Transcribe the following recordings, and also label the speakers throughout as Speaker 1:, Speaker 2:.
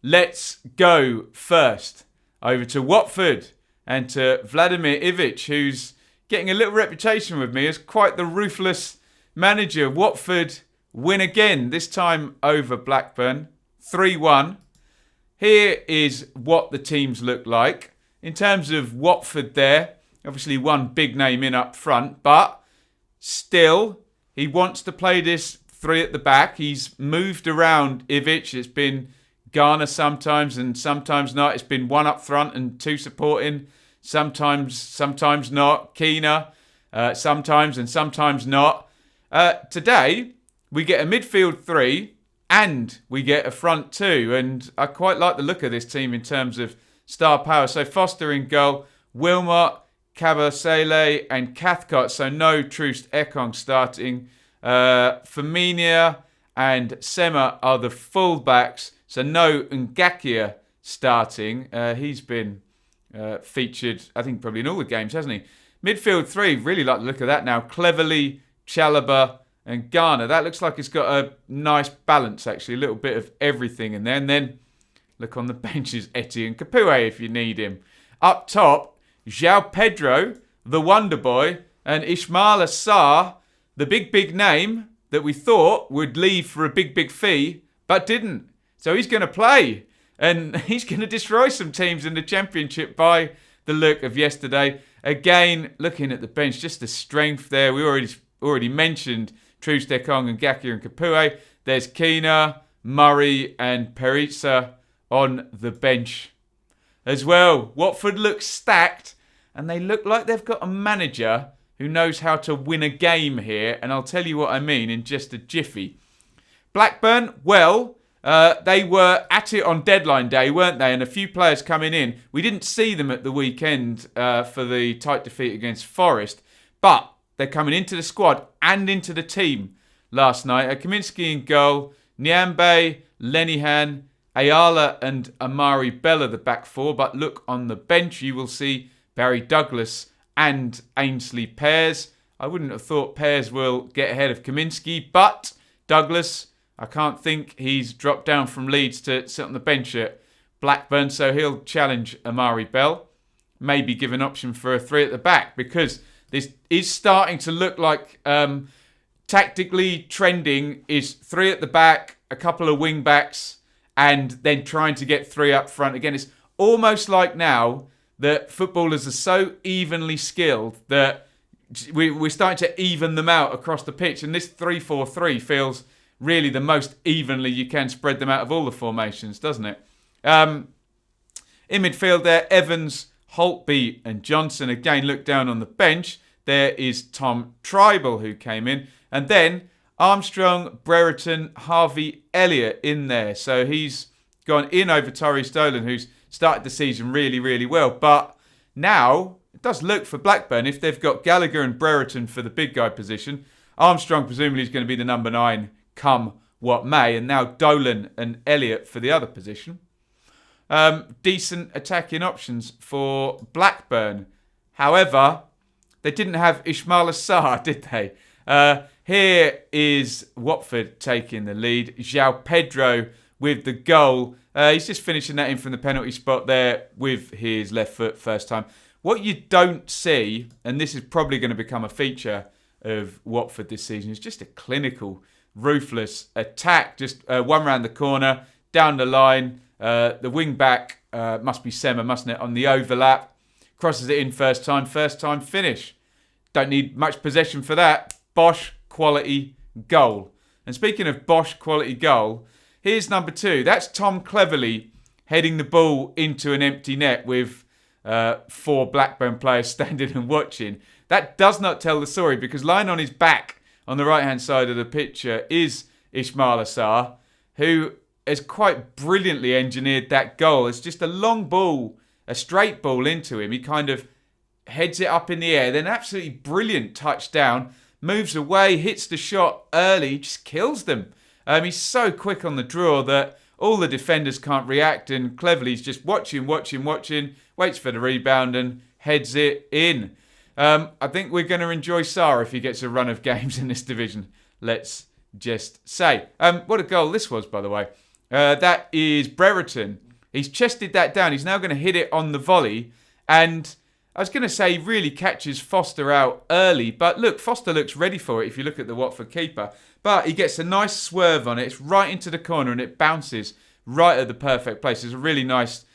Speaker 1: let's go first over to Watford and to Vladimir Ivic, who's getting a little reputation with me as quite the ruthless manager. Watford win again, this time over Blackburn, 3-1. Here is what the teams look like. In terms of Watford there, obviously one big name in up front, but still, he wants to play this three at the back. He's moved around Ivic. It's been Garner sometimes and sometimes not. It's been one up front and two supporting. Sometimes not. Keener, sometimes and sometimes not. Today, we get a midfield three and we get a front two. And I quite like the look of this team in terms of star power. So Foster in goal, Wilmot, Kabasele and Cathcart. So no Troost Ekong starting. Firmina and Sema are the full-backs. So no Ngakia starting. He's been featured, I think, probably in all the games, hasn't he? Midfield three, really like the look of that now. Cleverly, Chalobah and Garner. That looks like it's got a nice balance, actually. A little bit of everything in there. And then look on the benches, Etienne Capoue if you need him. Up top, João Pedro, the Wonder Boy, and Ismail Assar, the big name that we thought would leave for a big fee, but didn't. So he's going to play. And he's going to destroy some teams in the Championship by the look of yesterday. Again, looking at the bench, just the strength there. We already mentioned Troost Ekong and Ngakia and Capoue. There's Keener, Murray and Peritza on the bench as well. Watford looks stacked and they look like they've got a manager who knows how to win a game here. And I'll tell you what I mean in just a jiffy. Blackburn, well, they were at it on deadline day, weren't they? And a few players coming in. We didn't see them at the weekend for the tight defeat against Forest. But they're coming into the squad and into the team last night. Kaminsky in goal, Nyambe, Lenihan, Ayala and Amari Bella, the back four. But look on the bench, you will see Barry Douglas and Ainsley Pears. I wouldn't have thought Pears will get ahead of Kaminsky, but Douglas, I can't think he's dropped down from Leeds to sit on the bench at Blackburn, so he'll challenge Amari Bell. Maybe give an option for a three at the back, because this is starting to look like tactically trending is three at the back, a couple of wing backs, and then trying to get three up front. Again, it's almost like now that footballers are so evenly skilled that we're starting to even them out across the pitch. And this 3-4-3 feels really the most evenly you can spread them out of all the formations, doesn't it? In midfield there, Evans, Holtby and Johnson. Again, look down on the bench. There is Tom Tribal who came in. And then Armstrong, Brereton, Harvey Elliott in there. So he's gone in over Torrey Stolen, who's started the season really well. But now it does look for Blackburn, if they've got Gallagher and Brereton for the big guy position, Armstrong presumably is going to be the number 9 come what may, and now Dolan and Elliott for the other position. Decent attacking options for Blackburn. However, they didn't have Ismail Assar, did they? Here is Watford taking the lead. João Pedro with the goal. He's just finishing that in from the penalty spot there with his left foot first time. What you don't see, and this is probably going to become a feature of Watford this season, is just a clinical, ruthless attack. Just one round the corner, down the line. The wing back must be Sema, mustn't it? On the overlap. Crosses it in first time finish. Don't need much possession for that. Bosch quality goal. And speaking of Bosch quality goal, here's number 2. That's Tom Cleverley heading the ball into an empty net with 4 Blackburn players standing and watching. That does not tell the story, because lying on his back on the right-hand side of the picture is Ismail Assar, who has quite brilliantly engineered that goal. It's just a long ball, a straight ball into him. He kind of heads it up in the air, then absolutely brilliant touchdown, moves away, hits the shot early, just kills them. He's so quick on the draw that all the defenders can't react, and Cleverley's just watching, waits for the rebound and heads it in. I think we're going to enjoy Sarr if he gets a run of games in this division, let's just say. What a goal this was, by the way. That is Brereton. He's chested that down. He's now going to hit it on the volley. And I was going to say he really catches Foster out early. But look, Foster looks ready for it if you look at the Watford keeper. But he gets a nice swerve on it. It's right into the corner and it bounces right at the perfect place. It's a really nice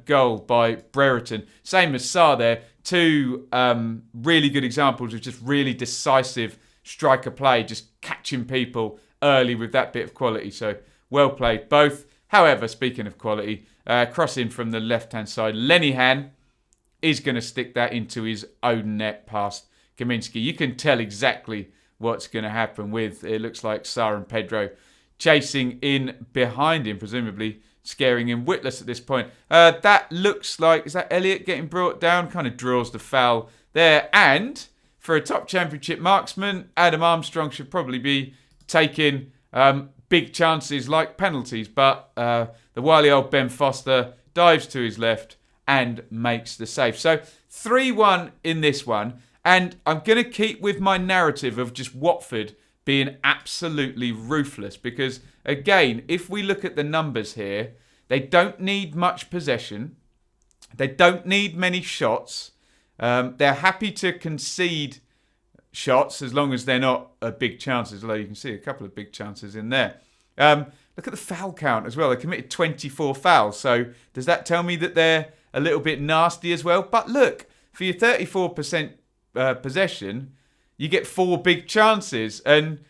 Speaker 1: goal by Brereton. Same as Sarr there. Two really good examples of just really decisive striker play. Just catching people early with that bit of quality. So well played both. However, speaking of quality, crossing from the left-hand side, Lenihan is going to stick that into his own net past Kaminski. You can tell exactly what's going to happen with, it looks like Sarr and Pedro chasing in behind him, presumably scaring him witless at this point. That looks like, is that Elliott getting brought down? Kind of draws the foul there. And for a top championship marksman, Adam Armstrong should probably be taking big chances like penalties. But the wily old Ben Foster dives to his left and makes the save. So 3-1 in this one. And I'm going to keep with my narrative of just Watford being absolutely ruthless. Because, again, if we look at the numbers here, they don't need much possession. They don't need many shots. They're happy to concede shots as long as they're not big chances. Although you can see a couple of big chances in there. Look at the foul count as well. They committed 24 fouls. So does that tell me that they're a little bit nasty as well? But look, for your 34% possession, you get 4 big chances. And,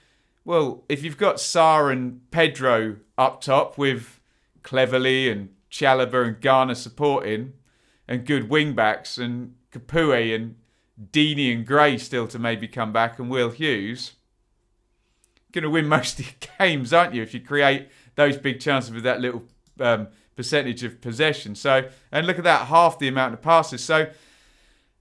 Speaker 1: well, if you've got Sarr and Pedro up top with Cleverley and Chalobah and Garner supporting, and good wing-backs, and Capoue and Deeney and Gray still to maybe come back, and Will Hughes, going to win most of your games, aren't you, if you create those big chances with that little percentage of possession. So, and look at that, half the amount of passes. So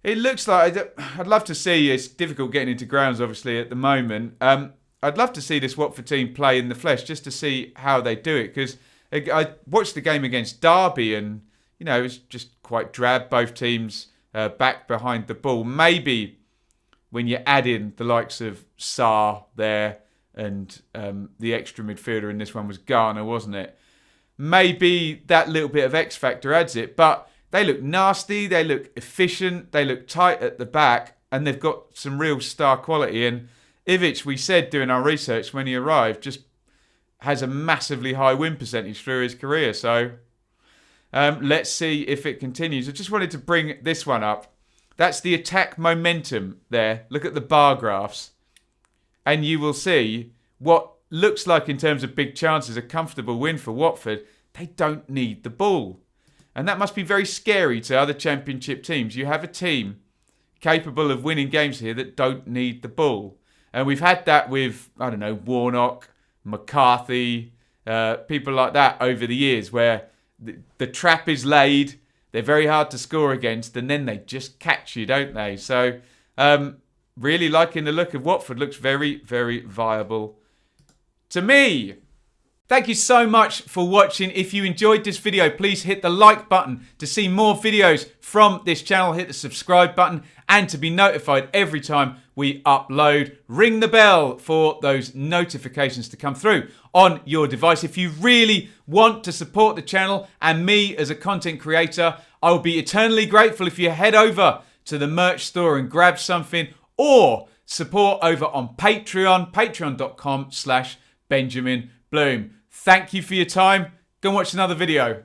Speaker 1: it looks like, I'd love to see, it's difficult getting into grounds obviously at the moment. I'd love to see this Watford team play in the flesh just to see how they do it, because I watched the game against Derby and, you know, it was just quite drab. Both teams back behind the ball. Maybe when you add in the likes of Sarr there and the extra midfielder in this one was Garner, wasn't it? Maybe that little bit of X factor adds it, but they look nasty, they look efficient, they look tight at the back, and they've got some real star quality. And Ivic, we said during our research when he arrived, just has a massively high win percentage through his career. So let's see if it continues. I just wanted to bring this one up. That's the attack momentum there. Look at the bar graphs. And you will see what looks like, in terms of big chances, a comfortable win for Watford. They don't need the ball. And that must be very scary to other championship teams. You have a team capable of winning games here that don't need the ball. And we've had that with, I don't know, Warnock, McCarthy, people like that over the years, where the trap is laid, they're very hard to score against, and then they just catch you, don't they? So, really liking the look of Watford. Looks very, very viable to me. Thank you so much for watching. If you enjoyed this video, please hit the like button to see more videos from this channel. Hit the subscribe button, and to be notified every time we upload. Ring the bell for those notifications to come through on your device. If you really want to support the channel and me as a content creator, I will be eternally grateful if you head over to the merch store and grab something, or support over on Patreon, patreon.com/Benjamin Bloom. Thank you for your time. Go and watch another video.